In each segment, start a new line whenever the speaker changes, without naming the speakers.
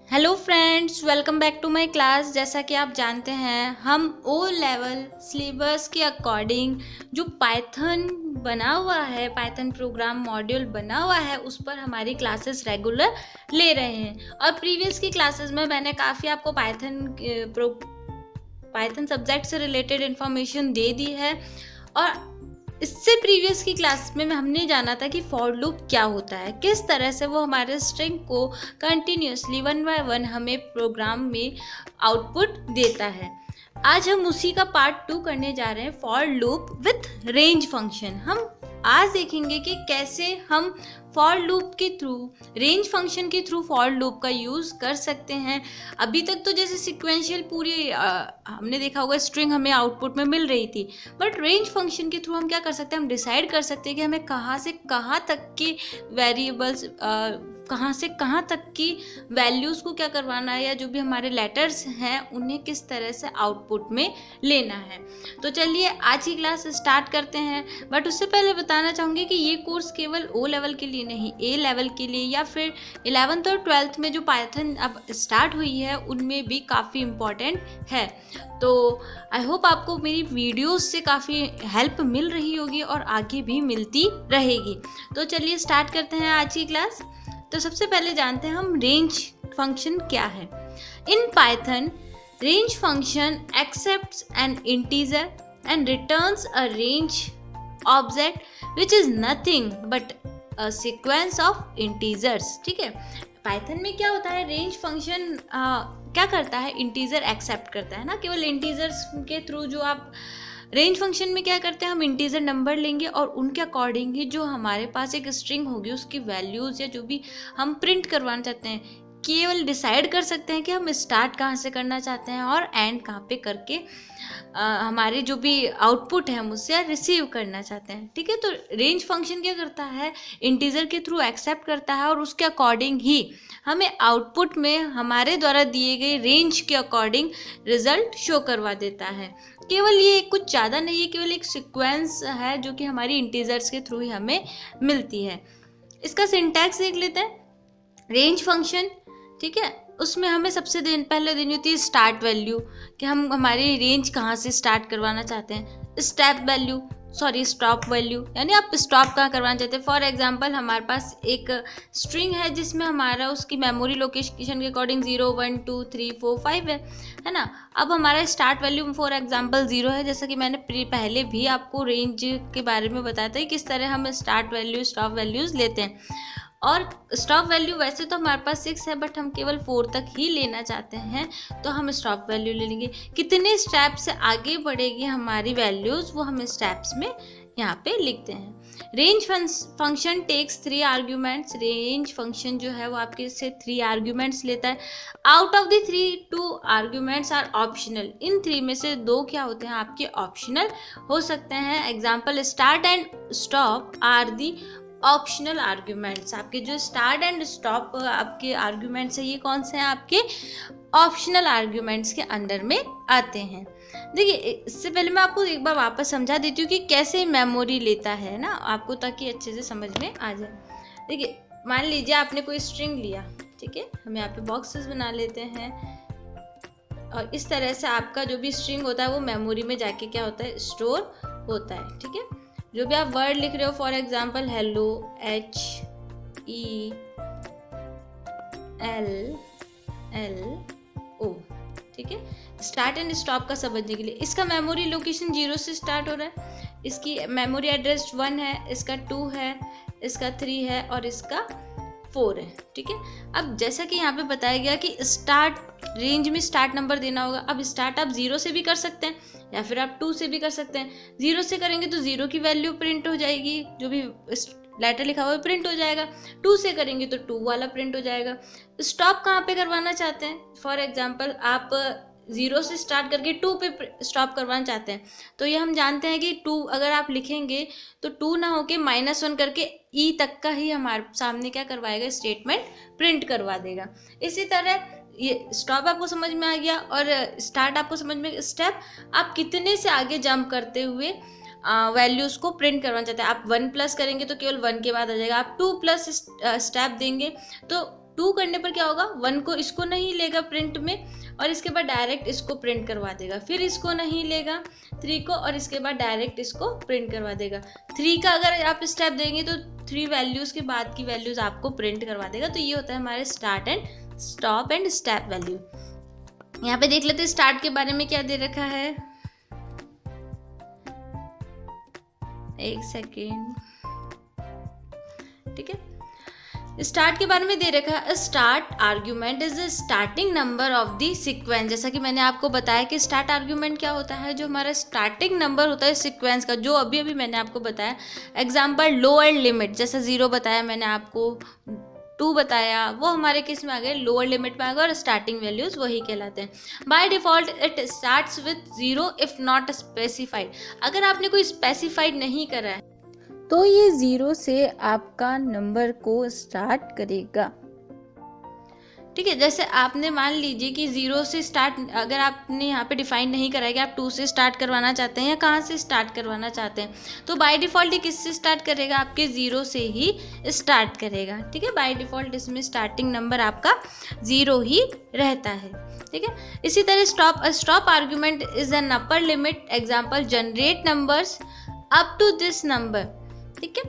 Hello friends, welcome back to my class. जैसा कि आप जानते हैं, हम ओ लेवल सिलेबस के अकॉर्डिंग जो पाइथन बना हुआ है, पाइथन प्रोग्राम मॉड्यूल बना हुआ है, उस पर हमारी क्लासेस रेगुलर ले रहे हैं। और प्रीवियस की क्लासेस में मैंने काफ़ी आपको पाइथन सब्जेक्ट से रिलेटेड इन्फॉर्मेशन दे दी है। और इससे प्रीवियस की क्लास में हमने जाना था कि फॉर लूप क्या होता है, किस तरह से वो हमारे स्ट्रिंग को कंटिन्यूसली 1 बाय 1 हमें प्रोग्राम में आउटपुट देता है। आज हम उसी का पार्ट 2 करने जा रहे हैं, for loop with range function. हम आज देखेंगे कि कैसे हम फॉर लूप के थ्रू, रेंज फंक्शन के थ्रू फॉर लूप का यूज़ कर सकते हैं। अभी तक तो जैसे सिक्वेंशियल पूरी हमने देखा होगा, स्ट्रिंग हमें आउटपुट में मिल रही थी, बट रेंज फंक्शन के थ्रू हम क्या कर सकते हैं, हम डिसाइड कर सकते हैं कि हमें कहाँ से कहाँ तक के वेरिएबल्स, कहाँ से कहाँ तक की वैल्यूज़ को क्या करवाना है, या जो भी हमारे लेटर्स हैं उन्हें किस तरह से आउटपुट में लेना है। तो चलिए आज की क्लास स्टार्ट करते हैं। बट उससे पहले बताना चाहूँगी कि ये कोर्स केवल ओ लेवल के लिए नहीं, ए लेवल के लिए या फिर 11th और 12th में जो पाइथन अब स्टार्ट हुई है उनमें भी काफ़ी इम्पॉर्टेंट है। तो आई होप आपको मेरी वीडियोस से काफ़ी हेल्प मिल रही होगी और आगे भी मिलती रहेगी। तो चलिए स्टार्ट करते हैं आज की क्लास। तो सबसे पहले जानते हैं हम रेंज फंक्शन क्या है। In Python, range function accepts N integer and returns a range object which is nothing but a sequence of integers. ठीक है, पाइथन में क्या होता है, रेंज फंक्शन क्या करता है, इंटीजर एक्सेप्ट करता है ना, केवल इंटीजर्स के थ्रू। जो आप रेंज फंक्शन में क्या करते हैं, हम इंटीजर नंबर लेंगे और उनके अकॉर्डिंग ही जो हमारे पास एक स्ट्रिंग होगी उसकी वैल्यूज़ या जो भी हम प्रिंट करवाना चाहते हैं, केवल डिसाइड कर सकते हैं कि हम स्टार्ट कहाँ से करना चाहते हैं और एंड कहाँ पे करके हमारे जो भी आउटपुट है हम उससे रिसीव करना चाहते हैं। ठीक है, तो रेंज फंक्शन क्या करता है, इंटीजर के थ्रू एक्सेप्ट करता है और उसके अकॉर्डिंग ही हमें आउटपुट में हमारे द्वारा दिए गए रेंज के अकॉर्डिंग रिजल्ट शो करवा देता है। केवल ये कुछ ज़्यादा नहीं है, केवल एक सीक्वेंस है जो कि हमारी इंटीजर्स के थ्रू ही हमें मिलती है। इसका सिंटैक्स देख लेते हैं। रेंज फंक्शन, ठीक है, उसमें हमें सबसे पहले देनी होती है स्टार्ट वैल्यू, कि हम हमारी रेंज कहाँ से स्टार्ट करवाना चाहते हैं। स्टॉप वैल्यू, यानी आप स्टॉप कहाँ करवाना चाहते हैं। फॉर एग्जांपल हमारे पास एक स्ट्रिंग है जिसमें हमारा उसकी मेमोरी लोकेशन के अकॉर्डिंग 0 1 2 3 4 5 है ना। अब हमारा स्टार्ट वैल्यू फॉर एग्जांपल 0 है, जैसा कि मैंने पहले भी आपको रेंज के बारे में बताया था किस तरह हम स्टार्ट वैल्यू स्टॉप वैल्यूज़ लेते हैं। और स्टॉप वैल्यू वैसे तो हमारे पास 6 है, बट हम केवल 4 तक ही लेना चाहते हैं, तो हम स्टॉप वैल्यू ले लेंगे। कितने स्टेप से आगे बढ़ेगी हमारी वैल्यूज़ वो हम स्टेप्स में यहाँ पे लिखते हैं। Range function takes 3 arguments. Range function जो है वो आपके से 3 आर्ग्यूमेंट्स लेता है। Out of the 3, 2 arguments are optional. इन 3 में से 2 क्या होते हैं, आपके ऑप्शनल हो सकते हैं। Example, start and stop are the optional arguments. आपके जो स्टार्ट एंड स्टॉप आपके आर्ग्यूमेंट्स है, ये कौन से हैं, आपके ऑप्शनल आर्ग्यूमेंट्स के अंडर में आते हैं। देखिए, इससे पहले मैं आपको एक बार वापस समझा देती हूँ कि कैसे मेमोरी लेता है ना आपको, ताकि अच्छे से समझ में आ जाए। देखिए, मान लीजिए आपने कोई स्ट्रिंग लिया, ठीक है, हम यहाँ पे बॉक्सेस बना लेते हैं और इस तरह से आपका जो भी स्ट्रिंग होता है वो मेमोरी में जाके क्या होता है, स्टोर होता है। ठीक है, जो भी आप वर्ड लिख रहे हो, फॉर एग्जाम्पल हेलो, HELLO, ठीक है। स्टार्ट एंड स्टॉप का समझने के लिए, इसका मेमोरी लोकेशन 0 से स्टार्ट हो रहा है, इसकी मेमोरी एड्रेस 1 है, इसका 2 है, इसका 3 है और इसका 4 है। ठीक है, अब जैसा कि यहाँ पे बताया गया कि स्टार्ट रेंज में स्टार्ट नंबर देना होगा। अब स्टार्ट आप 0 से भी कर सकते हैं या फिर आप 2 से भी कर सकते हैं। 0 से करेंगे तो 0 की वैल्यू प्रिंट हो जाएगी, जो भी लेटर लिखा हुआ है प्रिंट हो जाएगा। 2 से करेंगे तो 2 वाला प्रिंट हो जाएगा। स्टॉप कहाँ पे करवाना चाहते हैं, फॉर एग्जांपल आप 0 से स्टार्ट करके 2 पे स्टॉप करवाना चाहते हैं, तो ये हम जानते हैं कि 2 अगर आप लिखेंगे तो 2 ना होके -1 करके ई तक का ही हमारे सामने क्या करवाएगा, स्टेटमेंट प्रिंट करवा देगा। इसी तरह ये स्टॉप आपको समझ में आ गया और स्टार्ट आपको समझ में। स्टेप आप कितने से आगे जंप करते हुए वैल्यूज़ को प्रिंट करवाना चाहते हैं। आप 1+ करेंगे तो केवल 1 के बाद आ जाएगा, आप 2+ स्टेप देंगे तो 2 करने पर क्या होगा, 1 को इसको नहीं लेगा प्रिंट में और इसके बाद डायरेक्ट इसको प्रिंट करवा देगा, फिर इसको नहीं लेगा 3 को और इसके बाद डायरेक्ट इसको प्रिंट करवा देगा। 3 का अगर आप स्टेप देंगे तो 3 वैल्यूज़ के बाद की वैल्यूज़ आपको प्रिंट करवा देगा। तो ये होता है हमारे start and stop and step value. यहाँ पे देख लेते हैं स्टार्ट के बारे में क्या दे रखा है, एक सेकेंड, ठीक है। स्टार्ट के बारे में दे रखा है, start argument is the starting number of the sequence. जैसा कि मैंने आपको बताया कि स्टार्ट आर्ग्यूमेंट क्या होता है, जो हमारा स्टार्टिंग नंबर होता है सीक्वेंस का, जो अभी अभी मैंने आपको बताया। एग्जाम्पल लोअर लिमिट, जैसा 0 बताया मैंने आपको, 2 बताया, वो हमारे किस में आ गए, लोअर लिमिट में आ गए, और स्टार्टिंग वैल्यूज वही कहलाते हैं। By default it starts with 0 if not specified. अगर आपने कोई स्पेसिफाइड नहीं करा है तो ये 0 से आपका नंबर को स्टार्ट करेगा, ठीक है। जैसे आपने मान लीजिए कि 0 से स्टार्ट, अगर आपने यहाँ पे डिफाइन नहीं करा है कि आप 2 से स्टार्ट करवाना चाहते हैं या कहाँ से स्टार्ट करवाना चाहते हैं, तो बाय डिफ़ॉल्ट ये किससे स्टार्ट करेगा, आपके 0 से ही स्टार्ट करेगा, ठीक है। बाय डिफ़ॉल्ट इसमें स्टार्टिंग नंबर आपका 0 ही रहता है, ठीक है। इसी तरह stop argument is an upper limit. Example generate numbers up to this number, ठीक है।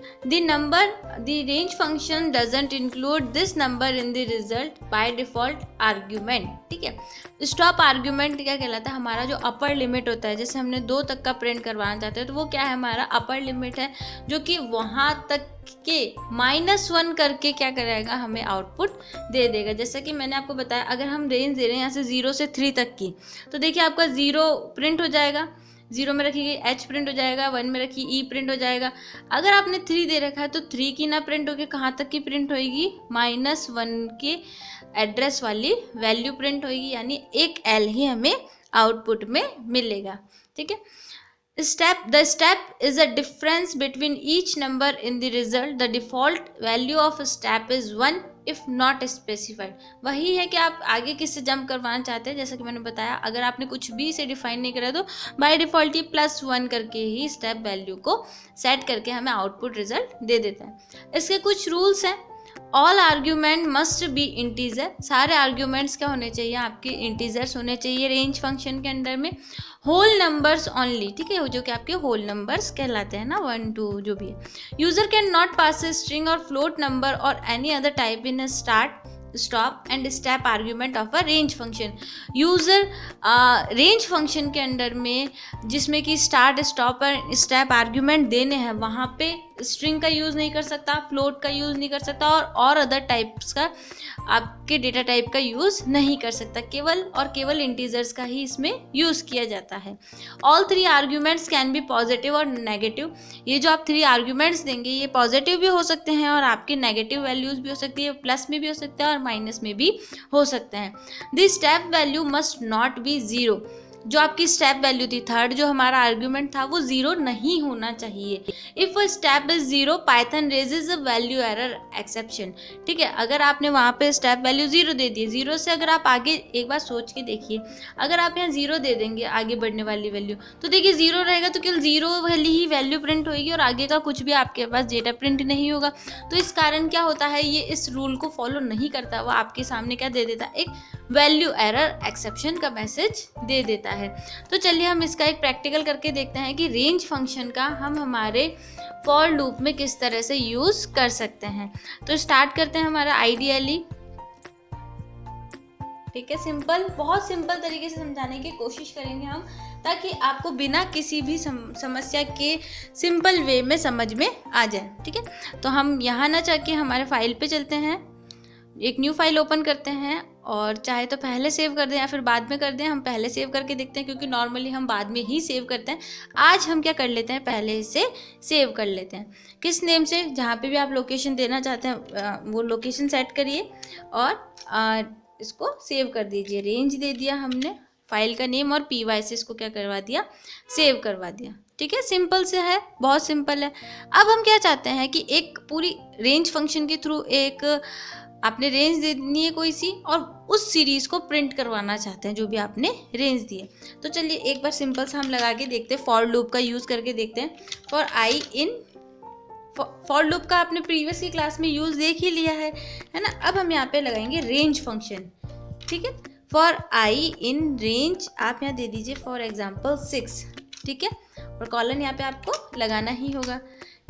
The range function doesn't include this number in the result by default argument, ठीक है। स्टॉप आर्ग्यूमेंट क्या कहलाता है, हमारा जो अपर लिमिट होता है, जैसे हमने 2 तक का प्रिंट करवाना चाहते हैं तो वो क्या है, हमारा अपर लिमिट है, जो कि वहाँ तक के -1 करके क्या करेगा, हमें आउटपुट दे देगा। जैसा कि मैंने आपको बताया, अगर हम रेंज दे रहे हैं यहाँ से 0 से 3 तक की, तो देखिए आपका 0 प्रिंट हो जाएगा, 0 में रखी गई H प्रिंट हो जाएगा, 1 में रखी E प्रिंट हो जाएगा। अगर आपने 3 दे रखा है तो 3 की ना प्रिंट होगी, कहाँ तक की प्रिंट होगी, -1 के एड्रेस वाली वैल्यू प्रिंट होगी, यानी एक L ही हमें आउटपुट में मिलेगा, ठीक है। The step is a difference between each number in the result. The default value of a step is 1 if not specified. वही है कि आप आगे किससे जंप करवाना चाहते हैं। जैसा कि मैंने बताया, अगर आपने कुछ भी से डिफाइन नहीं करा तो बाय डिफ़ॉल्ट ये +1 करके ही स्टेप वैल्यू को सेट करके हमें आउटपुट रिजल्ट दे देता है। इसके कुछ रूल्स हैं। All argument must be integer. सारे आर्ग्यूमेंट्स क्या होने चाहिए, आपके इंटीजर्स होने चाहिए रेंज फंक्शन के अंदर में। होल नंबर्स ओनली, ठीक है, जो कि आपके होल नंबर्स कहलाते हैं ना, 1 2 जो भी है। User can not pass a string और फ्लोट नंबर और any other type in A start stop and step argument of a range function. User range function के अंडर में जिसमें कि स्टार्ट स्टॉप और स्टेप आर्ग्यूमेंट देने हैं, वहाँ पे स्ट्रिंग का यूज़ नहीं कर सकता, फ्लोट का यूज़ नहीं कर सकता और अदर टाइप्स का आपके डेटा टाइप का यूज़ नहीं कर सकता। केवल और केवल इंटीजर्स का ही इसमें यूज़ किया जाता है। All 3 arguments can be positive और नेगेटिव। ये जो आप 3 आर्ग्यूमेंट्स देंगे ये पॉजिटिव भी हो सकते हैं और आपकी नेगेटिव वैल्यूज़ भी हो सकती है, प्लस में भी हो सकता है और माइनस में भी हो सकते हैं। This step value must not be 0। जो आपकी स्टेप वैल्यू थी, थर्ड जो हमारा आर्ग्यूमेंट था, वो 0 नहीं होना चाहिए। If a step is 0 Python raises a value error exception, ठीक है। अगर आपने वहाँ पे स्टेप वैल्यू 0 दे दी, 0 से अगर आप आगे एक बार सोच के देखिए, अगर आप यहाँ 0 दे देंगे आगे बढ़ने वाली वैल्यू, तो देखिए 0 रहेगा तो केवल 0 वाली ही वैल्यू प्रिंट होगी और आगे का कुछ भी आपके पास डेटा प्रिंट नहीं होगा। तो इस कारण क्या होता है, ये इस रूल को फॉलो नहीं करता, वो आपके सामने क्या दे देता है, एक वैल्यू एरर एक्सेप्शन का मैसेज दे देता है। तो चलिए हम इसका एक प्रैक्टिकल करके देखते हैं कि रेंज फंक्शन का हम हमारे फॉर लूप में किस तरह से यूज़ कर सकते हैं। तो स्टार्ट करते हैं हमारा आइडियली, ठीक है। सिंपल, बहुत सिंपल तरीके से समझाने की कोशिश करेंगे हम, ताकि आपको बिना किसी भी समस्या के सिंपल वे में समझ में आ जाए, ठीक है। तो हम यहाँ ना जाके हमारे फाइल पे चलते हैं, एक न्यू फाइल ओपन करते हैं और चाहे तो पहले सेव कर दें या फिर बाद में कर दें। हम पहले सेव करके देखते हैं क्योंकि नॉर्मली हम बाद में ही सेव करते हैं। आज हम क्या कर लेते हैं, पहले इसे सेव कर लेते हैं। किस नेम से, जहाँ पे भी आप लोकेशन देना चाहते हैं वो लोकेशन सेट करिए और इसको सेव कर दीजिए। रेंज दे दिया हमने, फाइल का नेम और PY से इसको क्या करवा दिया, सेव करवा दिया, ठीक है। सिंपल से है, बहुत सिंपल है। अब हम क्या चाहते हैं कि एक पूरी रेंज फंक्शन के थ्रू एक आपने रेंज देनी है कोई सी और उस सीरीज़ को प्रिंट करवाना चाहते हैं जो भी आपने रेंज दी है। तो चलिए एक बार सिंपल सा हम लगा के देखते हैं, फॉर लूप का यूज़ करके देखते हैं। For I in for loop का आपने प्रीवियस की क्लास में यूज़ देख ही लिया है ना। अब हम यहाँ पे लगाएंगे रेंज फंक्शन, ठीक है। फॉर आई इन रेंज आप यहाँ दे दीजिए फॉर एग्जाम्पल 6, ठीक है, और कॉलन यहाँ पे आपको लगाना ही होगा,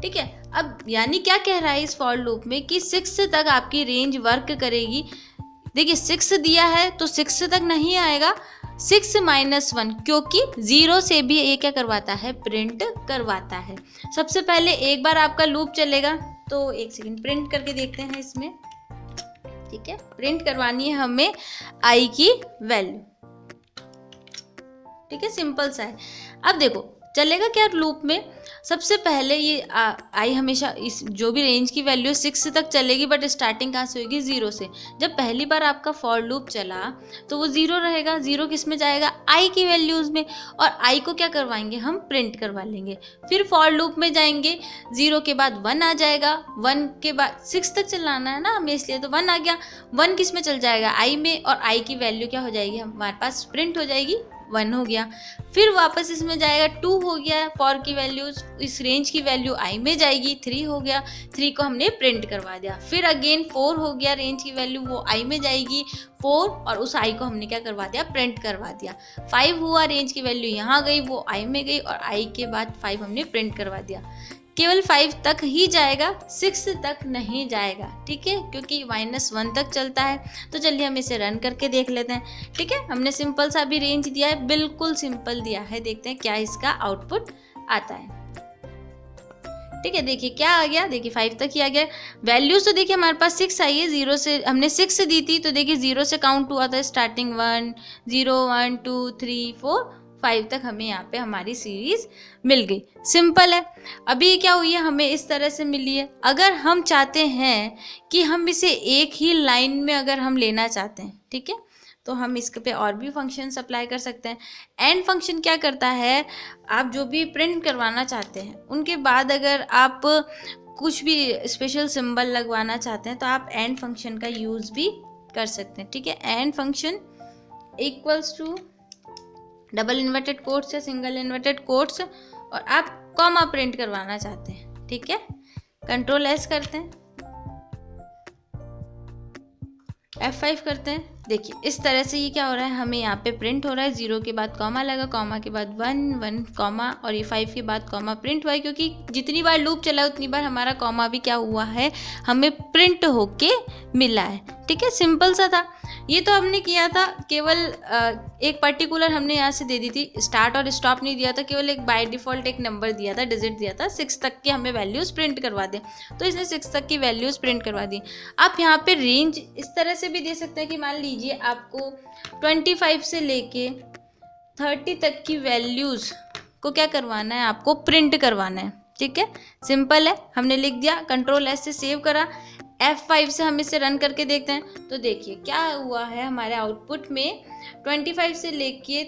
ठीक है। अब यानी क्या कह रहा है इस फॉर लूप में कि 6 तक आपकी रेंज वर्क करेगी। देखिए 6 दिया है तो 6 तक नहीं आएगा, 6 - 1, क्योंकि 0 से भी ये क्या करवाता है, प्रिंट करवाता है। सबसे पहले एक बार आपका लूप चलेगा, तो एक सेकंड प्रिंट करके देखते हैं इसमें, ठीक है। प्रिंट करवानी है हमें आई की वैल्यू, ठीक है, सिंपल सा है। अब देखो चलेगा क्या लूप में, सबसे पहले ये आई हमेशा इस जो भी रेंज की वैल्यू 6 तक चलेगी, बट स्टार्टिंग कहाँ से होगी, 0 से। जब पहली बार आपका फॉर लूप चला तो वो 0 रहेगा, 0 किस में जाएगा, आई की वैल्यूज़ में, और आई को क्या करवाएंगे हम, प्रिंट करवा लेंगे। फिर फॉर लूप में जाएंगे, 0 के बाद 1 आ जाएगा, 1 के बाद 6 तक चलाना है ना हमें, इसलिए तो 1 आ गया, 1 किस में चल जाएगा, आई में, और आई की वैल्यू क्या हो जाएगी हमारे पास, प्रिंट हो जाएगी, 1 हो गया। फिर वापस इसमें जाएगा, 2 हो गया, फॉर की वैल्यू इस रेंज की वैल्यू आई में जाएगी, 3 हो गया, 3 को हमने प्रिंट करवा दिया। फिर अगेन 4 हो गया, रेंज की वैल्यू वो आई में जाएगी, 4, और उस आई को हमने क्या करवा दिया, प्रिंट करवा दिया। 5 हुआ, रेंज की वैल्यू यहाँ गई, वो आई में गई, और आई के बाद 5 हमने प्रिंट करवा दिया। केवल 5 तक ही जाएगा, 6 तक नहीं जाएगा, ठीक है, क्योंकि -1 तक चलता है। तो चलिए हम इसे रन करके देख लेते हैं, ठीक है। हमने सिंपल सा भी रेंज दिया है, बिल्कुल सिंपल दिया है, देखते हैं क्या इसका आउटपुट आता है, ठीक है। देखिए क्या आ गया, देखिए 5 तक ही आ गया। वैल्यूज तो देखिए हमारे पास 6 आई है, 0 से हमने 6 दी थी, तो देखिए 0 से काउंट हुआ था स्टार्टिंग, 1 0 1 2 3 4 5 तक हमें यहाँ पे हमारी सीरीज मिल गई, सिंपल है। अभी क्या हुई है, हमें इस तरह से मिली है। अगर हम चाहते हैं कि हम इसे एक ही लाइन में अगर हम लेना चाहते हैं, ठीक है, तो हम इसके पे और भी फंक्शन अप्लाई कर सकते हैं। एंड फंक्शन क्या करता है, आप जो भी प्रिंट करवाना चाहते हैं उनके बाद अगर आप कुछ भी स्पेशल सिंबल लगवाना चाहते हैं तो आप एंड फंक्शन का यूज़ भी कर सकते हैं, ठीक है। End function equals to double inverted quotes या सिंगल इन्वर्टेड कोट्स, और आप कॉमा प्रिंट करवाना चाहते हैं, ठीक है। कंट्रोल एस करते हैं, F5 करते हैं। देखिए इस तरह से ये क्या हो रहा है, हमें यहाँ पे प्रिंट हो रहा है, 0 के बाद कॉमा लगा, कॉमा के बाद 1 1 कॉमा, और ये 5 के बाद कॉमा प्रिंट हुआ है, क्योंकि जितनी बार लूप चला उतनी बार हमारा कॉमा भी क्या हुआ है, हमें प्रिंट होके मिला है, ठीक है। सिंपल सा था ये, तो हमने किया था केवल एक पर्टिकुलर हमने यहाँ से दे दी थी, स्टार्ट और स्टॉप नहीं दिया था, केवल एक बाय डिफ़ॉल्ट एक नंबर दिया था, डिजिट दिया था, 6 तक की हमें वैल्यूज़ प्रिंट करवा दें, तो इसने 6 तक की वैल्यूज़ प्रिंट करवा दी। आप यहाँ पे रेंज इस तरह से भी दे सकते हैं कि मान लीजिए आपको 25 से लेके 30 तक की वैल्यूज़ को क्या करवाना है, आपको प्रिंट करवाना है, ठीक है। सिंपल है, हमने लिख दिया, कंट्रोल एस से सेव करा, F5 से हम इसे रन करके देखते हैं। तो देखिए क्या हुआ है, हमारे आउटपुट में 25 से लेके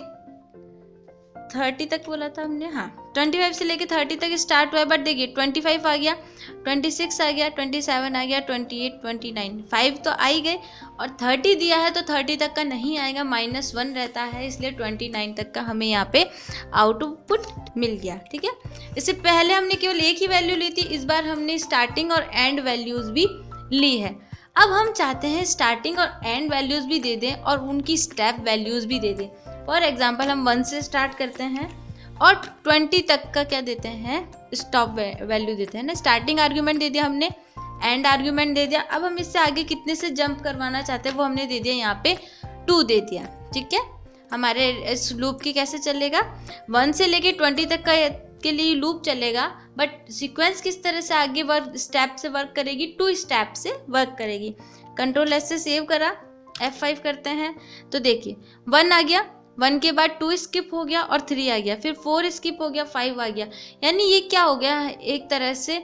30 तक बोला था हमने, हाँ 25 से लेके 30 तक स्टार्ट हुआ है, बट देखिए 25 आ गया, 26 आ गया, 27 आ गया, 28 29 5 तो आ ही गए, और 30 दिया है तो 30 तक का नहीं आएगा, -1 रहता है, इसलिए 29 तक का हमें यहाँ पे आउटपुट मिल गया, ठीक है। इससे पहले हमने केवल एक ही वैल्यू ली थी, इस बार हमने स्टार्टिंग और एंड वैल्यूज़ भी ली है। अब हम चाहते हैं स्टार्टिंग और एंड वैल्यूज़ भी दे दें और उनकी स्टेप वैल्यूज़ भी दे दें। फॉर एग्जांपल हम 1 से स्टार्ट करते हैं और 20 तक का क्या देते हैं, स्टॉप वैल्यू देते हैं ना। स्टार्टिंग आर्ग्यूमेंट दे दिया हमने, एंड आर्ग्यूमेंट दे दिया। अब हम इससे आगे कितने से जंप करवाना चाहते हैं वो हमने दे दिया, यहाँ पे 2 दे दिया, ठीक है। हमारे इस लूप की कैसे चलेगा, 1 से लेके 20 तक का के लिए लूप चलेगा, बट सीक्वेंस किस तरह से आगे वर्क स्टेप से वर्क करेगी, 2 स्टेप से वर्क करेगी। कंट्रोल एस से सेव करा, F5 करते हैं, तो देखिए 1 आ गया, 1 के बाद 2 स्किप हो गया और 3 आ गया, फिर 4 स्किप हो गया, 5 आ गया। यानी ये क्या हो गया, एक तरह से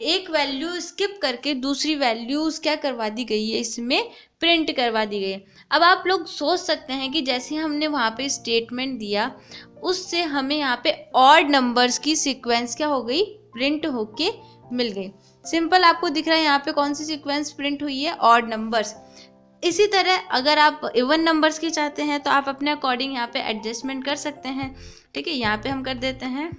एक वैल्यू स्किप करके दूसरी वैल्यूज़ क्या करवा दी गई है, इसमें प्रिंट करवा दी गई है। अब आप लोग सोच सकते हैं कि जैसे हमने वहाँ पे स्टेटमेंट दिया, उससे हमें यहाँ पे ऑड नंबर्स की सीक्वेंस क्या हो गई, प्रिंट होके मिल गई। सिंपल आपको दिख रहा है यहाँ पे कौन सी सीक्वेंस प्रिंट हुई है, ऑड नंबर्स। इसी तरह अगर आप इवन नंबर्स की चाहते हैं तो आप अपने अकॉर्डिंग यहाँ पे एडजस्टमेंट कर सकते हैं, ठीक है। यहाँ पे हम कर देते हैं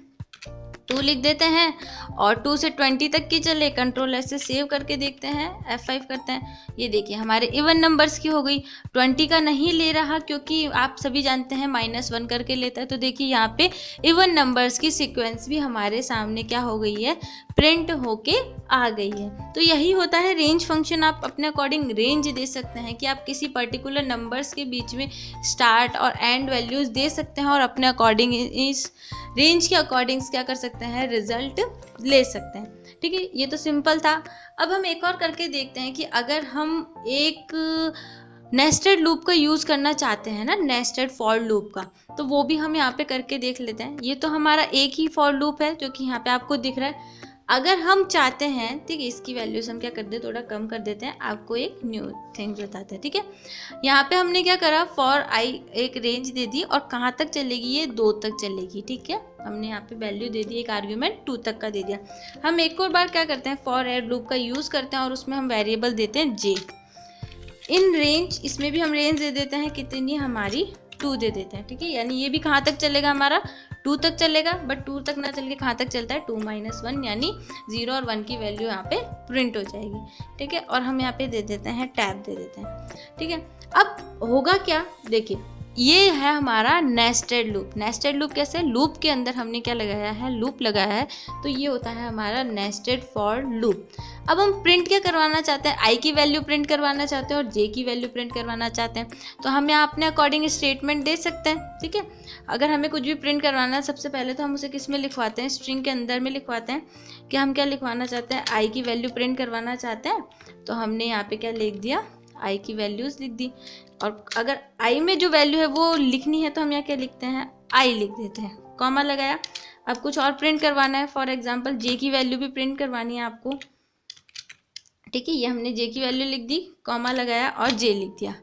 2 लिख देते हैं और 2 से 20 तक की चले, कंट्रोल ऐसे सेव करके देखते हैं, F5 करते हैं। ये देखिए हमारे इवन नंबर्स की हो गई। 20 का नहीं ले रहा क्योंकि आप सभी जानते हैं -1 करके लेता है। तो देखिए यहाँ पे इवन नंबर्स की सीक्वेंस भी हमारे सामने क्या हो गई है, प्रिंट होके आ गई है। तो यही होता है रेंज फंक्शन। आप अपने अकॉर्डिंग रेंज दे सकते हैं कि आप किसी पर्टिकुलर नंबर्स के बीच में स्टार्ट और एंड वैल्यूज़ दे सकते हैं और अपने अकॉर्डिंग इस रेंज के अकॉर्डिंग क्या कर सकते हैं, रिजल्ट ले सकते हैं। ठीक है, ये तो सिंपल था। अब हम एक और करके देखते हैं कि अगर हम एक नेस्टेड लूप का यूज़ करना चाहते हैं ना, नेस्टेड फॉर लूप का, तो वो भी हम यहाँ पे करके देख लेते हैं। ये तो हमारा एक ही फॉर लूप है जो कि यहाँ पे आपको दिख रहा है। अगर हम चाहते हैं, ठीक है, इसकी वैल्यूज हम क्या करते हैं, थोड़ा कम कर देते हैं, आपको एक न्यू थिंग्स बताते हैं। ठीक है, यहाँ पे हमने क्या करा, फॉर आई एक रेंज दे दी और कहाँ तक चलेगी, ये 2 तक चलेगी। ठीक है, हमने यहाँ पे वैल्यू दे दी, एक आर्ग्यूमेंट 2 तक का दे दिया। हम एक और बार क्या करते हैं, फॉर एयर लूप का यूज़ करते हैं और उसमें हम वेरिएबल देते हैं जे इन रेंज। इसमें भी हम रेंज दे देते हैं कितनी, हमारी 2 दे देते हैं। ठीक है, यानी ये भी कहाँ तक चलेगा, हमारा 2 तक चलेगा। बट 2 तक ना चल के कहाँ तक चलता है, 2 - 1, यानी 0 और 1 की वैल्यू यहाँ पे प्रिंट हो जाएगी। ठीक है, और हम यहाँ पे दे देते हैं टैब दे देते हैं। ठीक है, अब होगा क्या, देखिए ये है हमारा नेस्टेड लूप। नेस्टेड लूप कैसे, लूप के अंदर हमने क्या लगाया है, लूप लगाया है, तो ये होता है हमारा नेस्टेड फॉर लूप। अब हम प्रिंट क्या करवाना चाहते हैं, आई की वैल्यू प्रिंट करवाना चाहते हैं और जे की वैल्यू प्रिंट करवाना चाहते हैं, तो हम यहाँ अपने अकॉर्डिंग स्टेटमेंट दे सकते हैं। ठीक है, अगर हमें कुछ भी प्रिंट करवाना है, सबसे पहले तो हम उसे किस में लिखवाते हैं, स्ट्रिंग के अंदर में लिखवाते हैं कि हम क्या लिखवाना चाहते हैं, आई की वैल्यू प्रिंट करवाना चाहते हैं। तो हमने यहाँ पे क्या लिख दिया, आई की वैल्यूज़ लिख दी। और अगर आई में जो वैल्यू है वो लिखनी है तो हम यहाँ क्या लिखते हैं, आई लिख देते हैं, कॉमा लगाया। अब कुछ और प्रिंट करवाना है, फॉर एग्जांपल जे की वैल्यू भी प्रिंट करवानी है आपको। ठीक है, ये हमने जे की वैल्यू लिख दी, कॉमा लगाया और जे लिख दिया।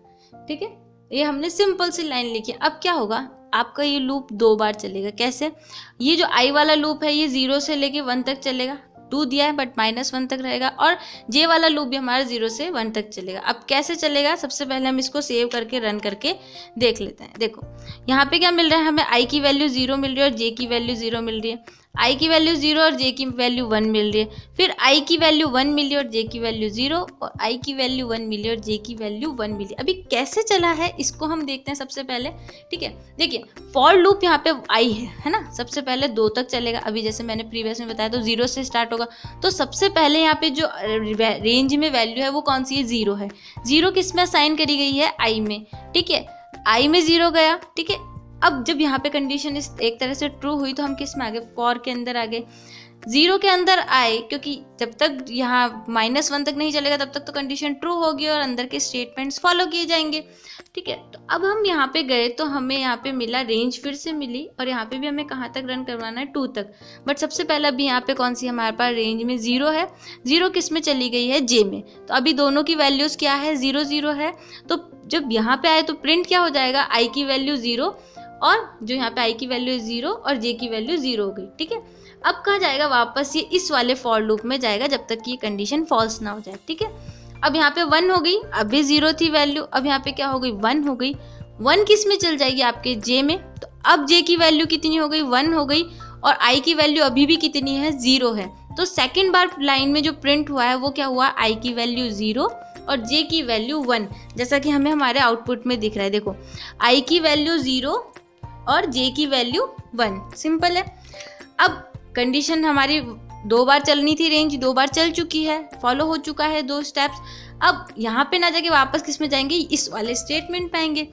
ठीक है, ये हमने सिंपल सी लाइन लिखी। अब क्या होगा, आपका ये लूप 2 बार चलेगा। कैसे, ये जो आई वाला लूप है ये 0 से लेके 1 तक चलेगा, 2 दिया है बट -1 तक रहेगा, और जे वाला लूप भी हमारा 0 से 1 तक चलेगा। अब कैसे चलेगा, सबसे पहले हम इसको सेव करके रन करके देख लेते हैं। देखो यहाँ पे क्या मिल रहा है, हमें आई की वैल्यू 0 मिल रही है और जे की वैल्यू 0 मिल रही है। आई की वैल्यू 0 और जे की वैल्यू 1 मिल रही है, फिर आई की वैल्यू 1 मिली और जे की वैल्यू 0, और आई की वैल्यू 1 मिली और जे की वैल्यू 1 मिली। अभी कैसे चला है इसको हम देखते हैं सबसे पहले। ठीक है, देखिए फॉर लूप यहाँ पे आई है ना, सबसे पहले 2 तक चलेगा। अभी जैसे मैंने प्रीवियस में बताया तो 0 से स्टार्ट होगा, तो सबसे पहले यहाँ पे जो रेंज में वैल्यू है वो कौन सी है, 0 है। 0 किस में असाइन करी गई है, आई में। ठीक है, आई में 0 गया। ठीक है, अब जब यहाँ पे कंडीशन इस एक तरह से ट्रू हुई तो हम किस में आ गए, फॉर के अंदर आ गए। 0 के अंदर आए क्योंकि जब तक यहाँ -1 तक नहीं चलेगा तब तक तो कंडीशन ट्रू होगी और अंदर के स्टेटमेंट्स फॉलो किए जाएंगे। ठीक है, तो अब हम यहाँ पे गए तो हमें यहाँ पे मिला, रेंज फिर से मिली, और यहाँ पे भी हमें कहाँ तक रन करवाना है, 2 तक। बट सबसे पहले अभी यहाँ पे कौन सी हमारे पास रेंज में 0 है, 0 किस में चली गई है, जे में। तो अभी दोनों की वैल्यूज़ क्या है, 0 0 है। तो जब यहाँ पे आए तो प्रिंट क्या हो जाएगा, आई की वैल्यू 0 और जो यहाँ पे आई की वैल्यू 0 और जे की वैल्यू 0 हो गई। ठीक है, अब कहाँ जाएगा, वापस ये इस वाले फॉर लूप में जाएगा जब तक कि ये कंडीशन फॉल्स ना हो जाए। ठीक है, अब यहाँ पे 1 हो गई, अभी 0 थी वैल्यू, अब यहाँ पे क्या हो गई, 1 हो गई। 1 किस में चल जाएगी, आपके जे में। तो अब जे की वैल्यू कितनी हो गई, 1 हो गई, और आई की वैल्यू अभी भी कितनी है, 0 है। तो सेकेंड बार लाइन में जो प्रिंट हुआ है वो क्या हुआ, आई की वैल्यू 0 और जे की वैल्यू 1, जैसा कि हमें हमारे आउटपुट में दिख रहा है। देखो आई की वैल्यू 0 और जे की वैल्यू 1, सिंपल है। अब कंडीशन हमारी 2 बार चलनी थी, रेंज 2 बार चल चुकी है, फॉलो हो चुका है 2 स्टेप्स। अब यहाँ पे ना जाके वापस किस में जाएंगे, इस वाले स्टेटमेंट पे आएंगे।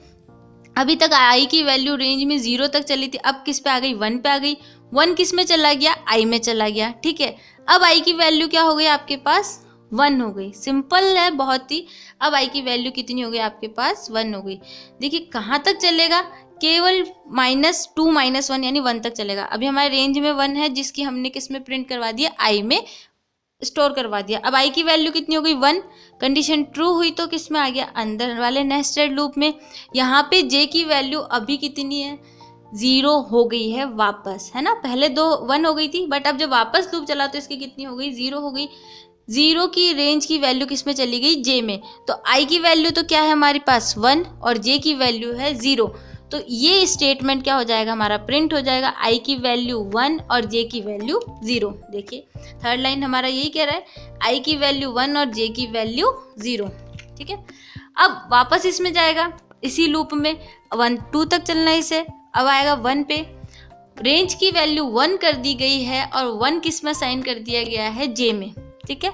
अभी तक आई की वैल्यू रेंज में 0 तक चली थी, अब किस पे आ गई, 1 पे आ गई। 1 किस में चला गया, आई में चला गया। ठीक है, अब आई की वैल्यू क्या हो गई आपके पास, 1 हो गई। सिंपल है बहुत ही। अब आई की वैल्यू कितनी हो गई आपके पास, 1 हो गई। देखिए कहाँ तक चलेगा, केवल -2 - 1 यानी 1 तक चलेगा। अभी हमारे रेंज में 1 है जिसकी हमने किस में प्रिंट करवा दिया, आई में स्टोर करवा दिया। अब आई की वैल्यू कितनी हो गई, 1, कंडीशन ट्रू हुई तो किस में आ गया, अंदर वाले नेस्टेड लूप में। यहाँ पे जे की वैल्यू अभी कितनी है, 0 हो गई है वापस, है ना। पहले 1 हो गई थी, बट अब जब वापस लूप चला तो इसकी कितनी हो गई, 0 हो गई। 0 की रेंज की वैल्यू किस में चली गई, जे में। तो आई की वैल्यू तो क्या है हमारे पास, 1 और जे की वैल्यू है 0। तो ये स्टेटमेंट क्या हो जाएगा, हमारा प्रिंट हो जाएगा, आई की वैल्यू 1 और जे की वैल्यू 0। देखिए थर्ड लाइन हमारा यही कह रहा है, आई की वैल्यू 1 और जे की वैल्यू 0। ठीक है, अब वापस इसमें जाएगा, इसी लूप में 1 2 तक चलना है इसे। अब आएगा 1 पे, रेंज की वैल्यू 1 कर दी गई है और 1 किस में साइन कर दिया गया है, जे में। ठीक है,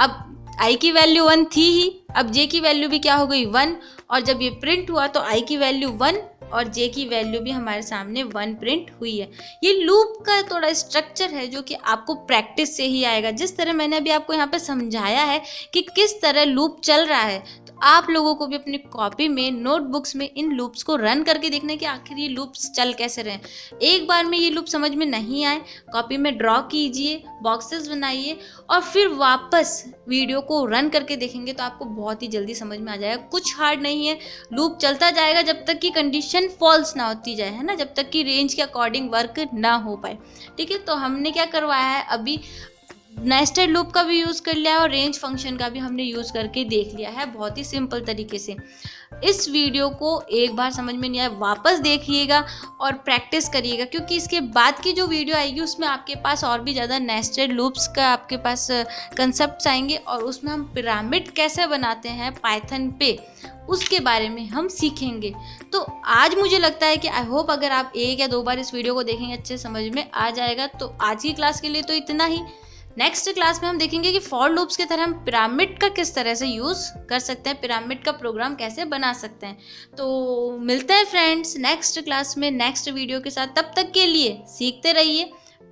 अब आई की वैल्यू 1 थी ही, अब जे की वैल्यू भी क्या हो गई 1, और जब ये प्रिंट हुआ तो आई की वैल्यू 1 और जे की वैल्यू भी हमारे सामने 1 प्रिंट हुई है। ये लूप का थोड़ा स्ट्रक्चर है जो कि आपको प्रैक्टिस से ही आएगा। जिस तरह मैंने अभी आपको यहाँ पे समझाया है कि किस तरह लूप चल रहा है, तो आप लोगों को भी अपनी कॉपी में, नोटबुक्स में इन लूप्स को रन करके देखना है कि आखिर ये लूप्स चल कैसे रहे। एक बार में ये लूप समझ में नहीं आए, कॉपी में ड्रॉ कीजिए, बॉक्सेस बनाइए और फिर वापस वीडियो को रन करके देखेंगे तो आपको बहुत ही जल्दी समझ में आ जाएगा। कुछ हार्ड नहीं है, लूप चलता जाएगा जब तक कि कंडीशन फॉल्स ना होती जाए, है ना, जब तक कि रेंज के अकॉर्डिंग वर्क ना हो पाए। ठीक है, तो हमने क्या करवाया है, अभी नेस्टेड लूप का भी यूज़ कर लिया है और रेंज फंक्शन का भी हमने यूज़ करके देख लिया है बहुत ही सिंपल तरीके से। इस वीडियो को एक बार समझ में नहीं आया वापस देखिएगा और प्रैक्टिस करिएगा, क्योंकि इसके बाद की जो वीडियो आएगी उसमें आपके पास और भी ज़्यादा नेस्टेड लूप्स का आपके पास कंसेप्ट आएंगे और उसमें हम पिरामिड कैसे बनाते हैं पाइथन पे, उसके बारे में हम सीखेंगे। तो आज मुझे लगता है कि आई होप अगर आप 1 या 2 बार इस वीडियो को देखेंगे अच्छे समझ में आ जाएगा। तो आज की क्लास के लिए तो इतना ही। नेक्स्ट क्लास में हम देखेंगे कि फॉर लूप्स की तरह हम पिरामिड का किस तरह से यूज़ कर सकते हैं, पिरामिड का प्रोग्राम कैसे बना सकते हैं। तो मिलते हैं फ्रेंड्स नेक्स्ट क्लास में नेक्स्ट वीडियो के साथ। तब तक के लिए सीखते रहिए,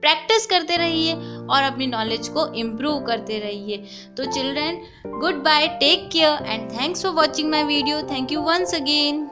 प्रैक्टिस करते रहिए और अपनी नॉलेज को इम्प्रूव करते रहिए। तो children, goodbye, take care and thanks for watching my video. Thank you once again.